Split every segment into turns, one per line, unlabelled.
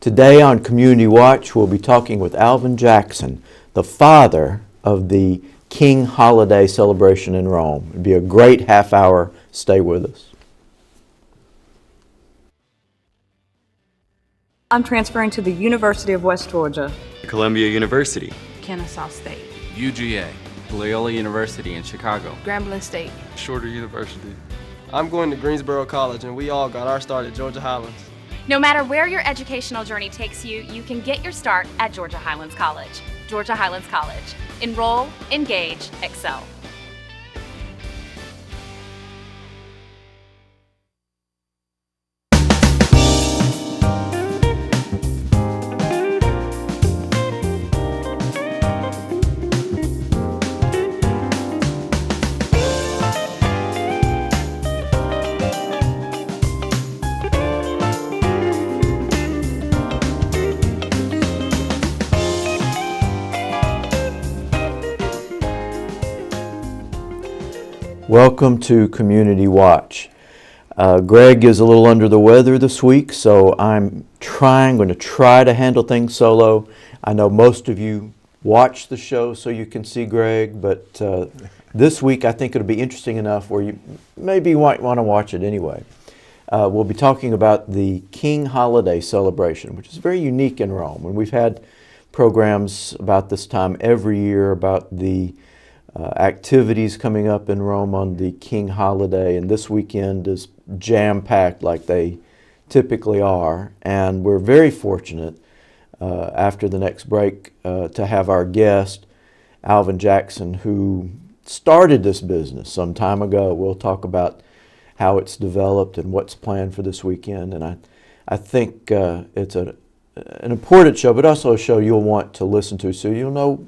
Today on Community Watch, we'll be talking with Alvin Jackson, the father of the King Holiday celebration in Rome. It'll be a great half hour. Stay with us.
I'm transferring to the University of West Georgia.
Columbia University.
Kennesaw State.
UGA. Loyola University in Chicago.
Grambling State.
Shorter University. I'm going to Greensboro College, and we all got our start at Georgia Highlands.
No matter where your educational journey takes you, you can get your start at Georgia Highlands College. Georgia Highlands College. Enroll, engage, excel.
Welcome to Community Watch. Greg is a little under the weather this week, so I'm going to try to handle things solo. I know most of you watch the show so you can see Greg, but this week I think it'll be interesting enough where you maybe might want to watch it anyway. We'll be talking about the King Holiday celebration, which is very unique in Rome. And we've had programs about this time every year about the activities coming up in Rome on the King Holiday, and this weekend is jam-packed like they typically are. And we're very fortunate after the next break to have our guest, Alvin Jackson, who started this business some time ago. We'll talk about how it's developed and what's planned for this weekend. And I think it's an important show, but also a show you'll want to listen to so you'll know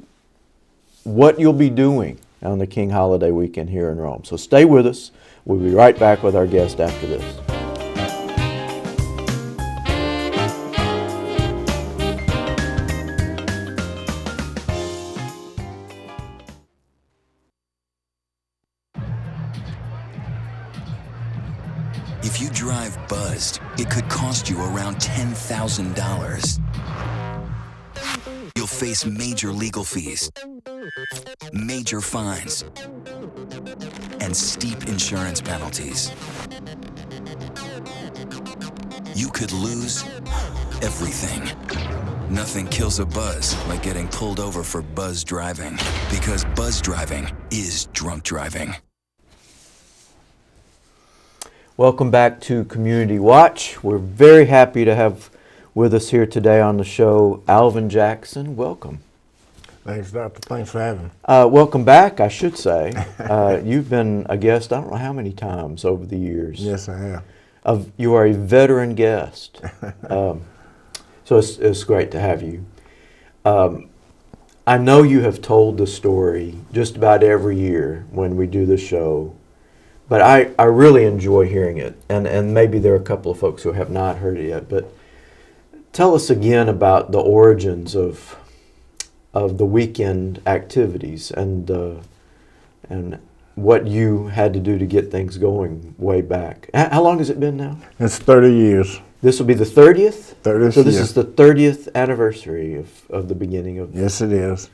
what you'll be doing on the King Holiday weekend here in Rome. So stay with us. We'll be right back with our guest after this.
If you drive buzzed, it could cost you around $10,000. You'll face major legal fees, major fines, and steep insurance penalties. You could lose everything. Nothing kills a buzz like getting pulled over for buzz driving, because buzz driving is drunk driving.
Welcome back to Community Watch. We're very happy to have with us here today on the show, Alvin Jackson. Welcome.
Thanks, Doctor. Thanks for having me.
Welcome back, I should say. You've been a guest, I don't know how many times over the years.
Yes, I have.
You are a veteran guest. So it's great to have you. I know you have told the story just about every year when we do the show, but I really enjoy hearing it. And maybe there are a couple of folks who have not heard it yet, but tell us again about the origins of the weekend activities and what you had to do to get things going way back. How long has it been now?
It's 30 years.
This will be the 30th?
30th
So this
year.
is the 30th anniversary of the beginning of...
Yes, it is.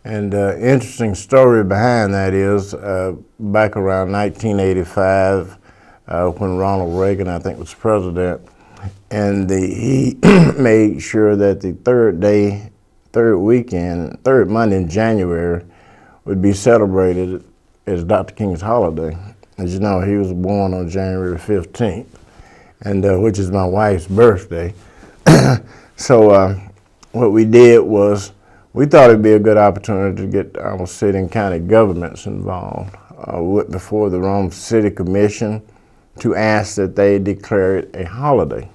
And interesting story behind that is back around 1985 when Ronald Reagan, I think, was president, and he made sure that the third Monday in January would be celebrated as Dr. King's holiday. As you know, he was born on January 15th, and which is my wife's birthday. So what we did was we thought it'd be a good opportunity to get our city and county governments involved before the Rome City Commission to ask that they declare it a holiday.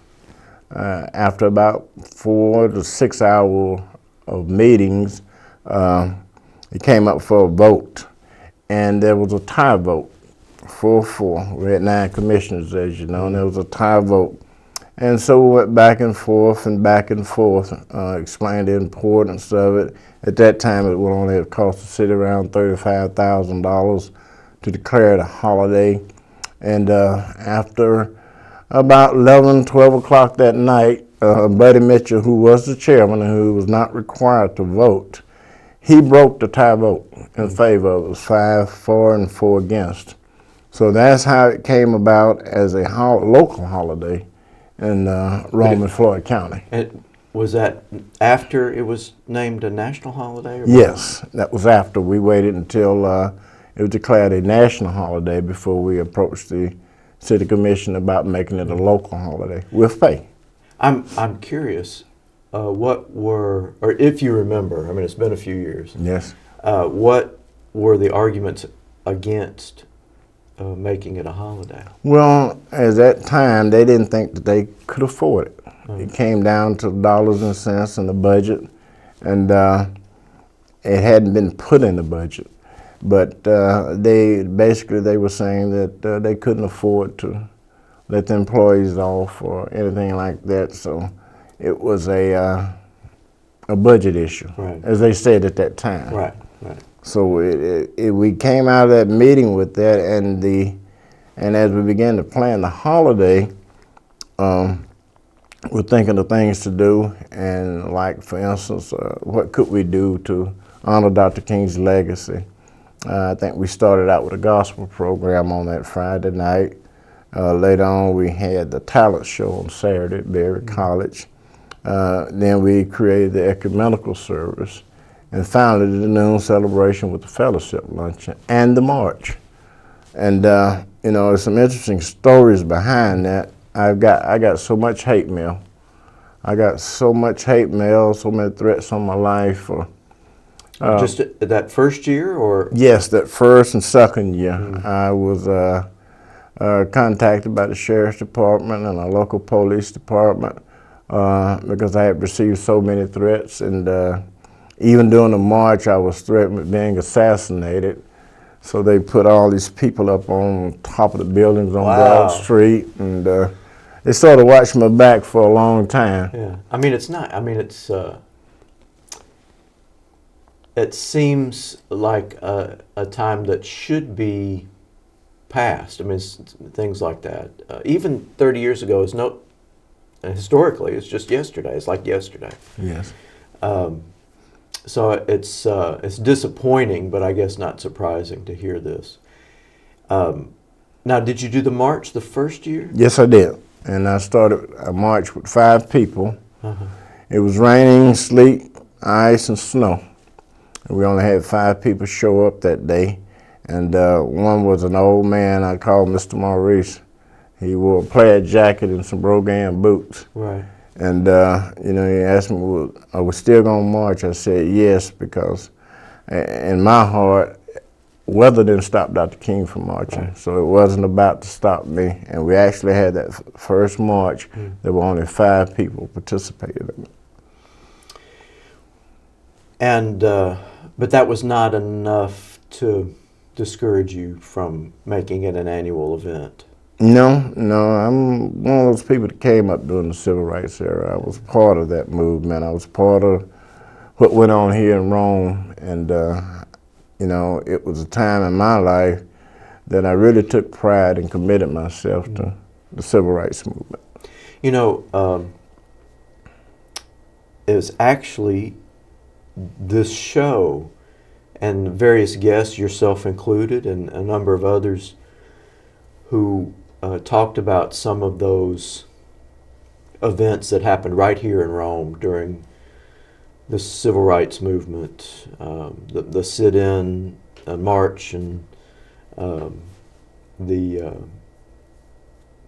After about 4 to 6 hours of meetings, it came up for a vote, and there was a tie vote, 4-4. We had 9 commissioners, as you know, and there was a tie vote. And so we went back and forth, explained the importance of it. At that time, it would only have cost the city around $35,000 to declare it a holiday. And after about 11, 12 o'clock that night, Buddy Mitchell, who was the chairman and who was not required to vote, he broke the tie vote in favor of it. It was 5 for and 4 against. So that's how it came about as a local holiday in Rome and Floyd County.
Was that after it was named a national holiday? Or
Yes, that was after. We waited until it was declared a national holiday before we approached the city commission about making it a local holiday with pay.
I'm curious, what were, or if you remember, I mean, it's been a few years.
Yes.
What were the arguments against making it a holiday?
Well, at that time, they didn't think that they could afford it. It came down to dollars and cents in the budget, and it hadn't been put in the budget. But they were saying that they couldn't afford to let the employees off or anything like that. So it was a budget issue,
Right.
as they said at that time.
Right.
So we came out of that meeting with that, and as we began to plan the holiday, we're thinking of things to do, and like, for instance, what could we do to honor Dr. King's legacy? I think we started out with a gospel program on that Friday night. Later on, we had the talent show on Saturday at Berry College. Then we created the ecumenical service, and finally the noon celebration with the fellowship luncheon and the march. And there's some interesting stories behind that. I got so much hate mail. I got so much hate mail, so many threats on my life.
Just that first year, or?
Yes, that first and second year. I was contacted by the sheriff's department and a local police department because I had received so many threats, and even during the march I was threatened with being assassinated. So they put all these people up on top of the buildings on Broad Street, and they sort of watched my back for a long time.
Yeah, I mean, it's not. I mean, it's. It seems like a time that should be past. I mean, things like that. Even 30 years ago is no. Historically, it's just yesterday. It's like yesterday.
Yes.
So it's disappointing, but I guess not surprising to hear this. Now, did you do the march the first year?
Yes, I did. And I started a march with 5 people. It was raining, sleet, ice, and snow. And we only had 5 people show up that day. And one was an old man I called Mr. Maurice. He wore a plaid jacket and some Brogan boots.
Right.
And, he asked me, well, are we still going to march? I said yes, because in my heart, weather didn't stop Dr. King from marching. Right. So it wasn't about to stop me. And we actually had that first march. There were only 5 people participated in it. And,
but that was not enough to discourage you from making it an annual event.
No, I'm one of those people that came up during the Civil Rights era. I was part of that movement. I was part of what went on here in Rome, and it was a time in my life that I really took pride and committed myself to the Civil Rights movement.
You know, it was actually this show and various guests, yourself included, and a number of others who talked about some of those events that happened right here in Rome during the Civil Rights Movement, the sit-in march, and the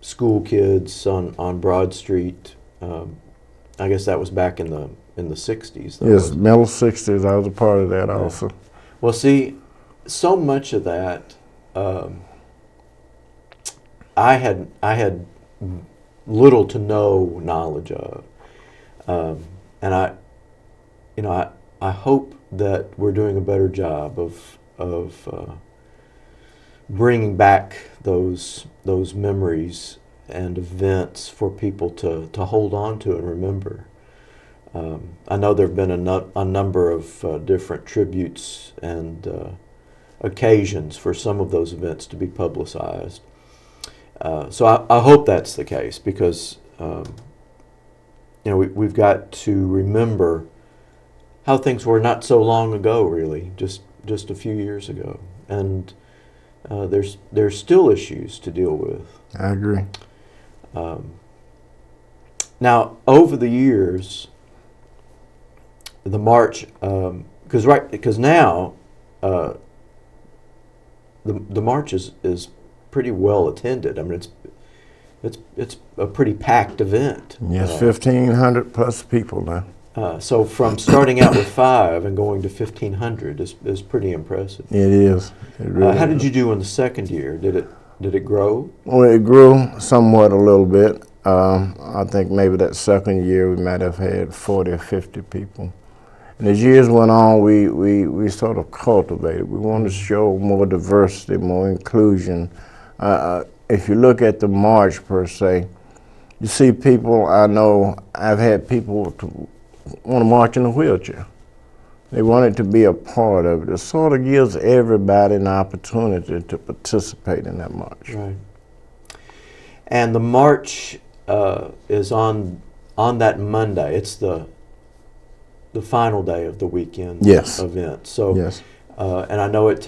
school kids on Broad Street. I guess that was back in the 60s. Though,
yes, middle 60s. I was a part of that also.
Well, see, so much of that I had little to no knowledge of, and I hope that we're doing a better job of bringing back those memories and events for people to hold on to and remember. I know there have been a number of different tributes and occasions for some of those events to be publicized. So I hope that's the case, because we've got to remember how things were not so long ago, really, just a few years ago, and there's still issues to deal with.
I agree.
Now, over the years, the march, because now the march is pretty well attended. I mean, it's a pretty packed event.
Yes, 1,500 plus people now.
So from starting out with 5 and going to 1,500 is pretty impressive.
It is. It really
How did
is.
you do in the second year? Did it grow?
Well, it grew somewhat a little bit. I think maybe that second year we might have had 40 or 50 people. And as years went on, we sort of cultivated. We wanted to show more diversity, more inclusion. If you look at the march per se, you see people, I know I've had people want to march in a wheelchair. They wanted to be a part of it. It sort of gives everybody an opportunity to participate in that march.
Right. And the march is on that Monday. It's the final day of the weekend
Yes.
event. So,
Yes.
and I know it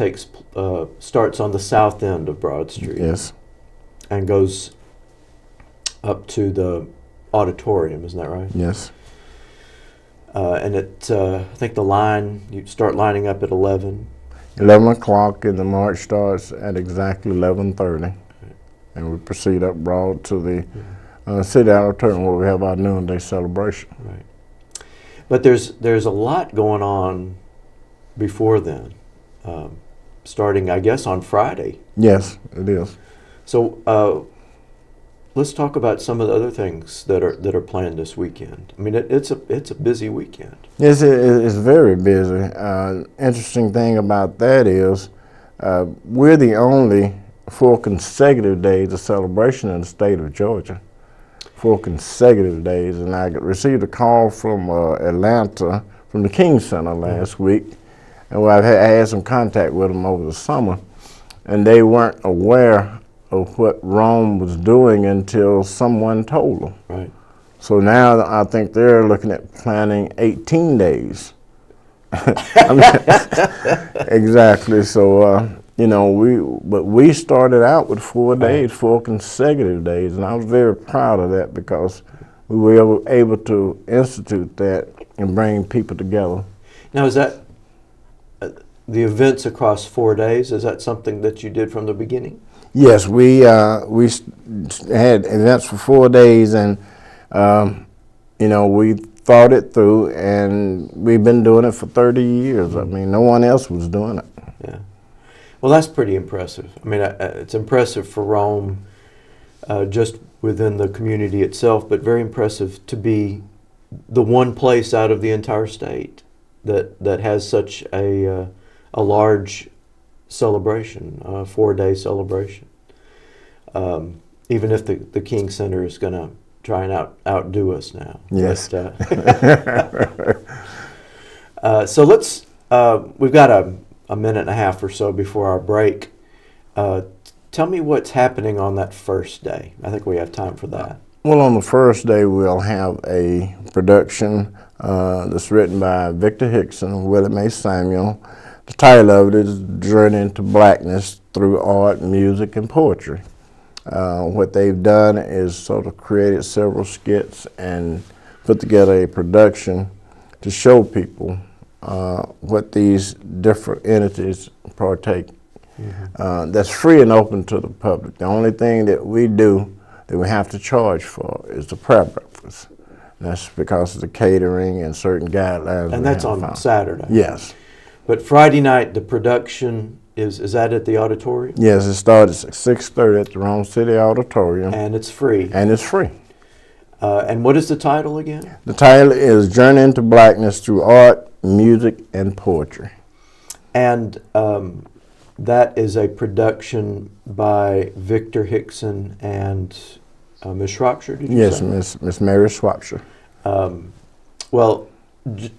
starts on the south end of Broad Street.
Yes.
And goes up to the auditorium. Isn't that right?
Yes.
And I think you start lining up at 11.
11 o'clock and the march starts at exactly 11:30. And we proceed up Broad to the city auditorium where we have our noonday celebration.
Right. But there's a lot going on before then, starting, I guess, on Friday.
Yes, it is.
So let's talk about some of the other things that are planned this weekend. I mean, it's a busy weekend.
Yes, it's very busy. Interesting thing about that is we're the only 4 consecutive days of celebration in the state of Georgia. 4 consecutive days, and I received a call from Atlanta, from the King Center last week, and I had some contact with them over the summer, and they weren't aware of what Rome was doing until someone told them.
Right.
So now I think they're looking at planning 18 days. Exactly. So we started out with 4 days, 4 consecutive days, and I was very proud of that because we were able to institute that and bring people together.
Now, is that the events across 4 days? Is that something that you did from the beginning?
Yes, we had events for 4 days, and we thought it through, and we've been doing it for 30 years. I mean, no one else was doing it.
Yeah. Well, that's pretty impressive. I mean, it's impressive for Rome, just within the community itself, but very impressive to be the one place out of the entire state that has such a large celebration, 4-day celebration. Even if the King Center is going to try and outdo us now.
Yes.
But, so let's. We've got a minute and a half or so before our break. Tell me what's happening on that first day. I think we have time for that.
Well, on the first day, we'll have a production that's written by Victor Hickson and Willie Mae Samuel. The title of it is Journey into Blackness Through Art, Music, and Poetry. What they've done is sort of created several skits and put together a production to show people what these different entities partake. Mm-hmm. That's free and open to the public. The only thing that we do that we have to charge for is the prayer breakfast. That's because of the catering and certain guidelines.
And that's on Saturday.
Yes.
But Friday night, the production is that at the auditorium?
Yes, it starts at 6:30 at the Rome City Auditorium.
And it's free.
And it's free.
And what is the title again?
The title is Journey into Blackness Through Art, Music, and Poetry.
And that is a production by Victor Hickson and Miss Shropshire, did you say?
Yes, Miss Mary Shropshire.
Well,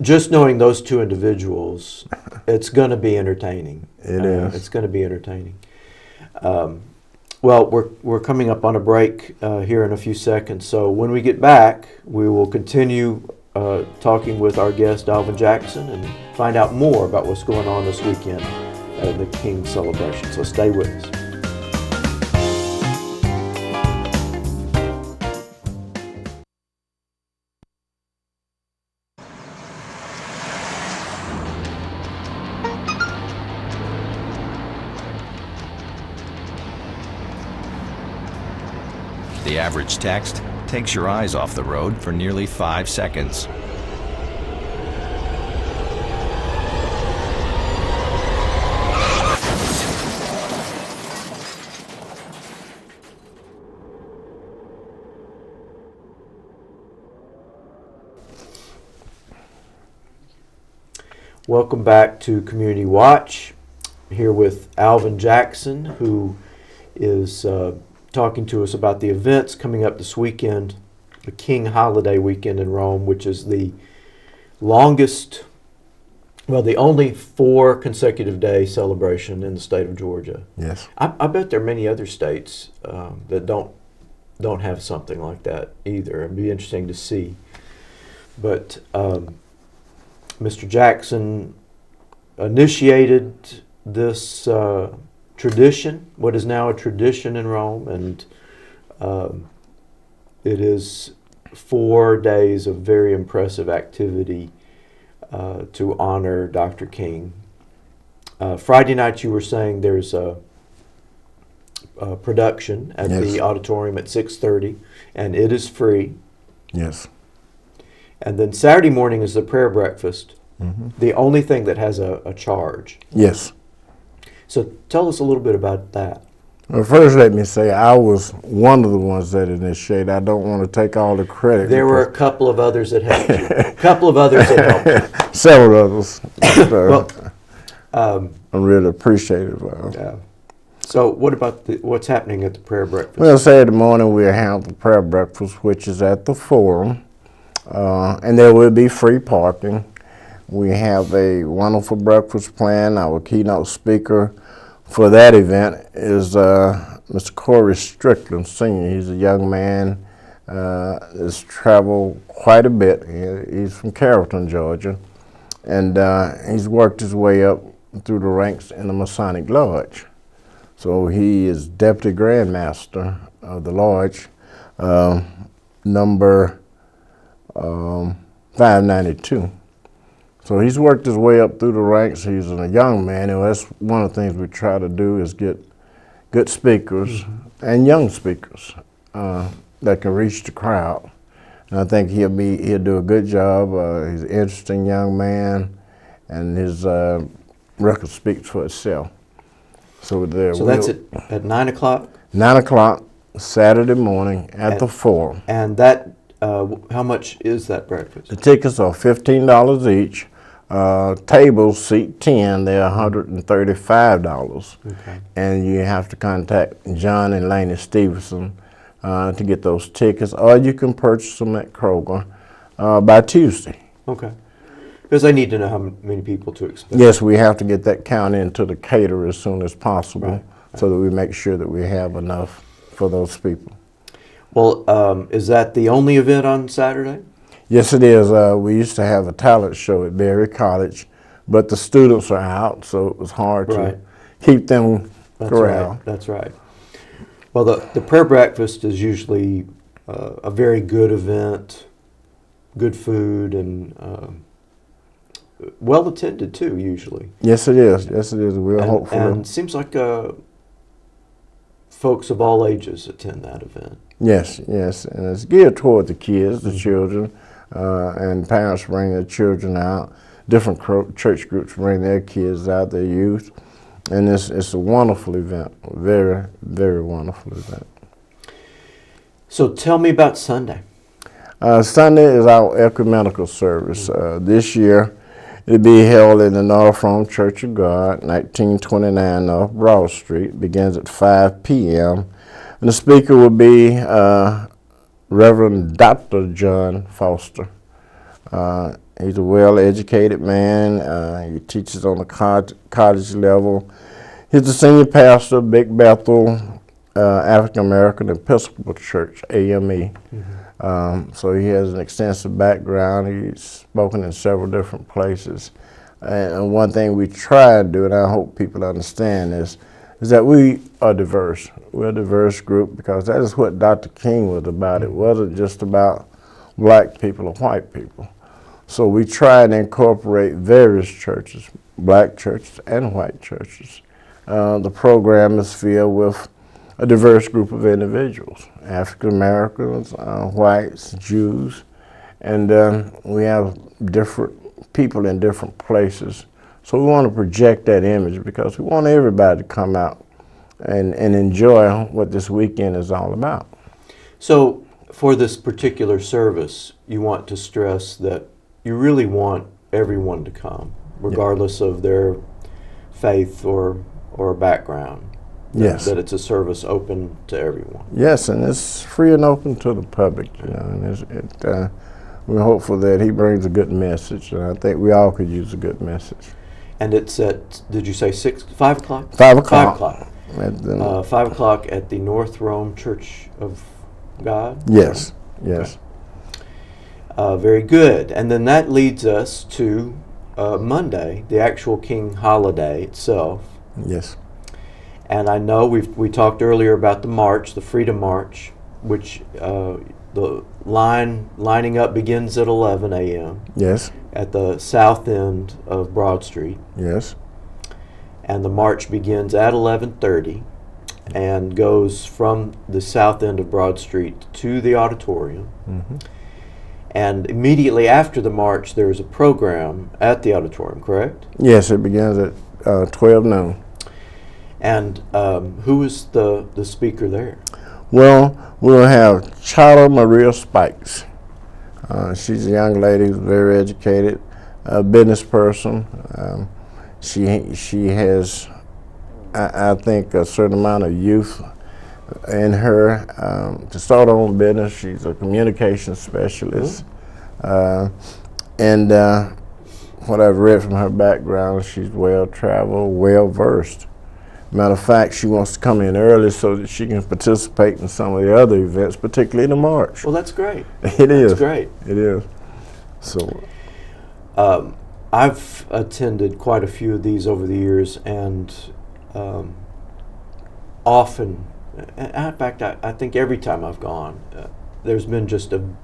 just knowing those two individuals, it's going to be entertaining.
It is.
It's going to be entertaining. Well, we're coming up on a break here in a few seconds. So when we get back, we will continue talking with our guest Alvin Jackson and find out more about what's going on this weekend at the King celebration. So stay with us.
The average text takes your eyes off the road for nearly 5 seconds.
Welcome back to Community Watch. Here with Alvin Jackson, who is talking to us about the events coming up this weekend, the King Holiday weekend in Rome, which is the longest, well, the only 4 consecutive day celebration in the state of Georgia.
Yes.
I bet there are many other states that don't have something like that either. It'd be interesting to see. But Mr. Jackson initiated this tradition, what is now a tradition in Rome, and it is 4 days of very impressive activity to honor Dr. King. Friday night, you were saying there's a production at
Yes.
the auditorium at 6:30, and it is free.
Yes.
And then Saturday morning is the prayer breakfast,
Mm-hmm.
the only thing that has a charge.
Yes.
So tell us a little bit about that.
Well, first let me say I was one of the ones that initiated. I don't want to take all the credit.
There were a couple of others that helped you. A couple of others that helped you.
several others. So
Well,
I'm really appreciative of.
yeah. So what about what's happening at the prayer breakfast?
Well, Saturday morning we'll have the prayer breakfast, which is at the Forum, and there will be free parking. We have a wonderful breakfast plan. Our keynote speaker for that event is Mr. Corey Strickland, Sr. He's a young man that's traveled quite a bit. He's from Carrollton, Georgia, and he's worked his way up through the ranks in the Masonic Lodge. So he is Deputy Grand Master of the Lodge, number 592. So he's worked his way up through the ranks. He's a young man, and that's one of the things we try to do is get good speakers and young speakers that can reach the crowd. And I think he'll do a good job. He's an interesting young man, and his record speaks for itself. So
that's at 9 o'clock?
9 o'clock Saturday morning at the Forum.
And that, how much is that breakfast?
The tickets are $15 each. Tables seat 10, they're $135.
Okay.
And you have to contact John and Laney Stevenson to get those tickets, or you can purchase them at Kroger by Tuesday.
Okay. Because they need to know how many people to expect.
Yes, we have to get that count into the caterer as soon as possible,
Right.
so that we make sure that we have enough for those people.
Well, is that the only event on Saturday?
Yes, it is. We used to have a talent show at Berry College, but the students are out, so it was hard
Right.
to keep them
That's
corralled.
right. That's right. Well, the prayer breakfast is usually a very good event, good food, and well attended too. Usually.
Yes, it is. Yes, it is. We're hopeful.
And seems like folks of all ages attend that event.
Yes, yes, and it's geared toward the kids, the children, and parents bring their children out. Different church groups bring their kids out, their youth, and it's a wonderful event. Very, very wonderful event.
So tell me about Sunday.
Sunday is our ecumenical service. This year, it'll be held in the North Rome Church of God, 1929 North Broad Street. Begins at 5 p.m. And the speaker will be Reverend Dr. John Foster. He's a well-educated man. He teaches on the college level. He's the senior pastor of Big Bethel African American Episcopal Church, AME. So he has an extensive background. He's spoken in several different places. And one thing we try to do, and I hope people understand this, is that we are diverse. We're a diverse group because that is what Dr. King was about. It wasn't just about black people or white people. So we try and incorporate various churches, black churches and white churches. The program is filled with a diverse group of individuals, African Americans, whites, Jews, and we have different people in different places. So we want to project that image because we want everybody to come out and enjoy what this weekend is all about.
So for this particular service, you want to stress that you really want everyone to come, regardless of their faith or background.
Yes.
That it's a service open to everyone.
Yes, and it's free and open to the public, you know, and we're hopeful that he brings a good message, and I think we all could use a good message.
And it's at, did you say 5 o'clock?
5 o'clock.
5 o'clock.
At the,
5 o'clock at the North Rome Church of God?
yes, yes.
Very good. And then that leads us to Monday, the actual King holiday itself.
Yes.
And I know we talked earlier about the march, the Freedom March, which the lining up begins at 11 a.m.
Yes.
at the south end of Broad Street.
Yes.
And the march begins at 11:30 and goes from the south end of Broad Street to the auditorium.
Mm-hmm.
And immediately after the march, there is a program at the auditorium, correct?
Yes, it begins at 12 noon.
And who is the speaker there?
Well, we'll have Charla Maria Spikes. She's a young lady who's very educated, a business person. She has, I think, a certain amount of youth in her to start her own business. She's a communication specialist. And what I've read from her background, she's well-traveled, well-versed. Matter of fact, she wants to come in early so that she can participate in some of the other events, particularly the march.
Well, that's great.
It is.
That's great.
It is. So,
I've attended quite a few of these over the years, and often, in fact, I think every time I've gone, there's been just an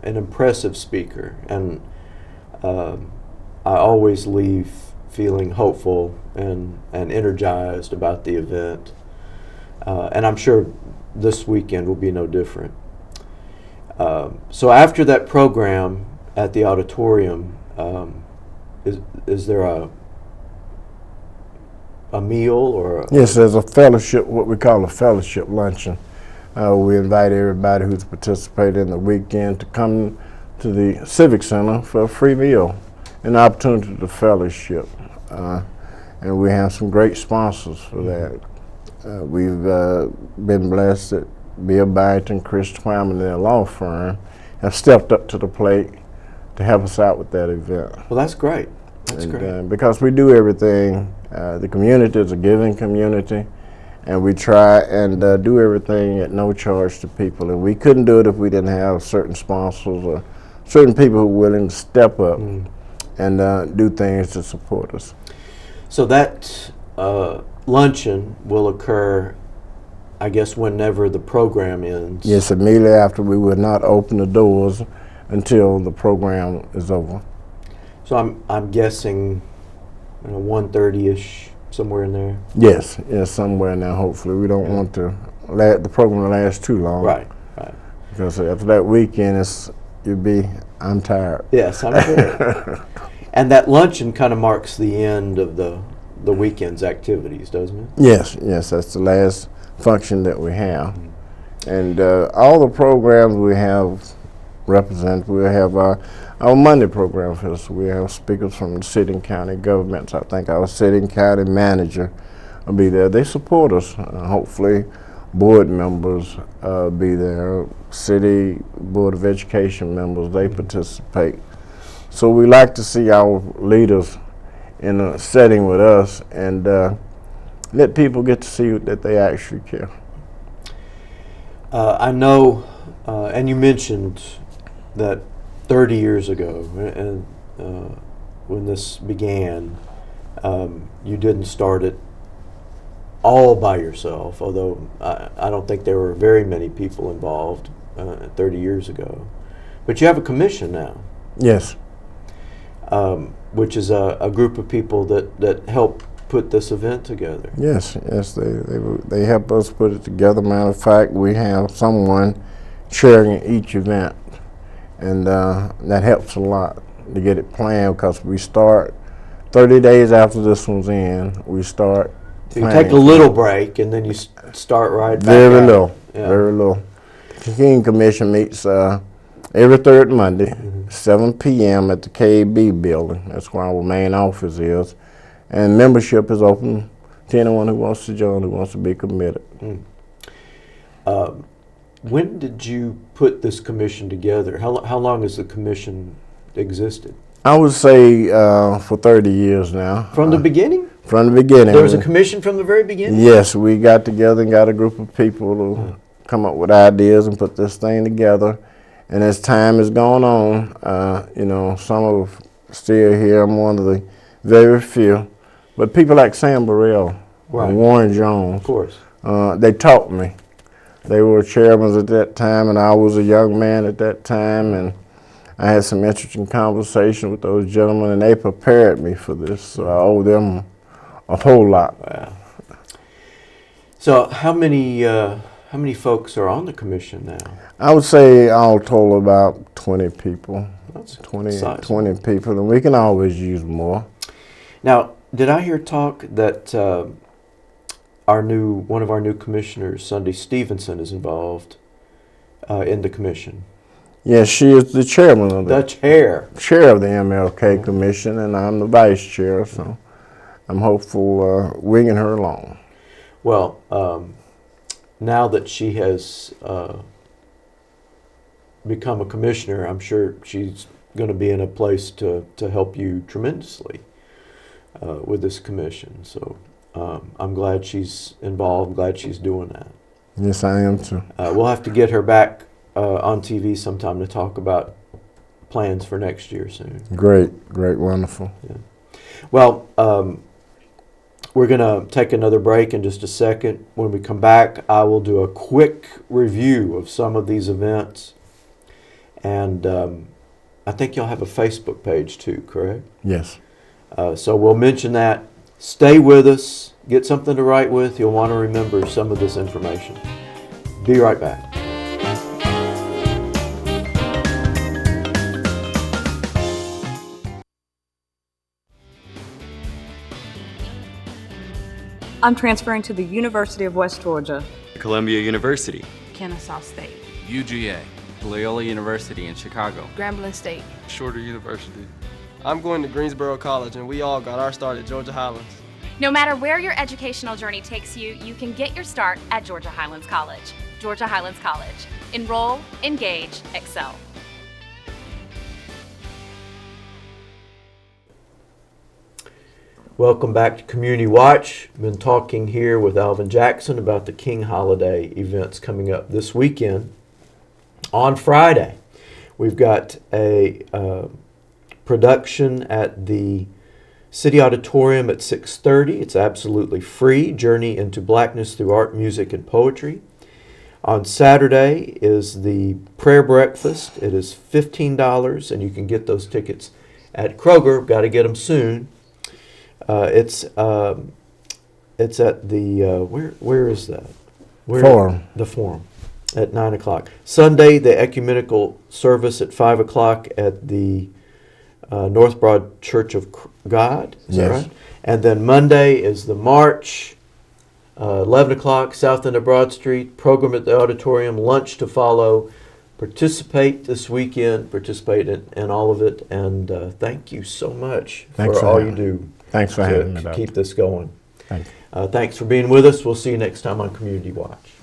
impressive speaker, and I always leave feeling hopeful and energized about the event. And I'm sure this weekend will be no different. So after that program at the auditorium, is there a meal or?
Yes, there's a fellowship, what we call a fellowship luncheon. We invite everybody who's participated in the weekend to come to the Civic Center for a free meal, an opportunity to fellowship. And we have some great sponsors for that. We've been blessed that Bill Byington, Chris Twam, and their law firm have stepped up to the plate to help us out with that event.
Well, that's great. That's great.
Because we do everything, the community is a giving community, and we try and do everything at no charge to people. And we couldn't do it if we didn't have certain sponsors or certain people who are willing to step up and do things to support us.
So that luncheon will occur, I guess, whenever the program ends.
Yes, immediately after. We will not open the doors until the program is over.
So I'm guessing 1:30ish, somewhere in there.
Yes, yes, somewhere now. Hopefully, we don't want to the program to last too long.
Right, right.
Because after that weekend, I'm tired.
Yes, I'm sure. And that luncheon kind of marks the end of the weekend's activities, doesn't it?
Yes, yes, that's the last function that we have. And all the programs we have represented, we have our Monday program for us. We have speakers from the city and county governments. I think our city and county manager will be there. They support us. Hopefully, board members be there. City Board of Education members, they participate. So we like to see our leaders in a setting with us and let people get to see that they actually care.
I know, and you mentioned that 30 years ago, and when this began, you didn't start it all by yourself, although I don't think there were very many people involved 30 years ago. But you have a commission now.
Yes.
Which is a group of people that help put this event together.
Yes, they help us put it together. Matter of fact, we have someone chairing each event, and that helps a lot to get it planned, because we start 30 days after this one's in. We start.
So you take a little break, and then you start right back.
Very
out.
little,
Yeah.
very little. The King Commission meets every third Monday, 7 p.m. at the KB building. That's where our main office is. And membership is open to anyone who wants to join, who wants to be committed.
When did you put this commission together? How long has the commission existed?
I would say for 30 years now.
From the beginning?
From the beginning.
There was a commission from the very beginning?
Yes, we got together and got a group of people to come up with ideas and put this thing together. And as time has gone on, you know, some of still here. I'm one of the very few. But people like Sam Burrell,
Right.
and Warren Jones,
Of course.
they taught me. They were chairmen at that time, and I was a young man at that time, and I had some interesting conversation with those gentlemen, and they prepared me for this, so I owe them a whole lot.
Wow. So how many folks are on the commission now?
I would say all total about 20 people,
That's
20
sizable.
people, and we can always use more.
Now, did I hear talk that one of our new commissioners, Sunday Stevenson, is involved in the commission?
Yes, she is the chairman of
The
the
chair.
of the MLK Commission, and I'm the vice chair, so I'm hopeful winging her along.
Well, now that she has become a commissioner, I'm sure she's going to be in a place to help you tremendously with this commission. So I'm glad she's involved, glad she's doing that.
Yes, I am too.
We'll have to get her back on TV sometime to talk about plans for next year soon.
Great, wonderful.
Well, we're going to take another break in just a second. When we come back, I will do a quick review of some of these events. And I think you'll have a Facebook page too, correct?
Yes.
So we'll mention that. Stay with us. Get something to write with. You'll want to remember some of this information. Be right back.
I'm transferring to the University of West Georgia.
Columbia University,
Kennesaw State,
UGA, Loyola University in Chicago,
Grambling State,
Shorter University. I'm going to Greensboro College, and we all got our start at Georgia Highlands.
No matter where your educational journey takes you, you can get your start at Georgia Highlands College. Georgia Highlands College. Enroll, engage, excel.
Welcome back to Community Watch. Been talking here with Alvin Jackson about the King Holiday events coming up this weekend. On Friday, we've got a production at the City Auditorium at 6:30. It's absolutely free. Journey into Blackness through art, music, and poetry. On Saturday is the prayer breakfast. It is $15, and you can get those tickets at Kroger. Got to get them soon. It's at the where is that?
Forum.
The Forum at 9 o'clock. Sunday, the ecumenical service at 5 o'clock at the North Broad Church of God. Is that
Yes.
right? And then Monday is the march, 11 o'clock, south end of Broad Street. Program at the auditorium. Lunch to follow. Participate this weekend. Participate in all of it. And thank you so much
Thanks
for
for
all you
having
do.
Thanks for having me,
To
Doc.
keep this going.
Thank you.
Thanks for being with us. We'll see you next time on Community Watch.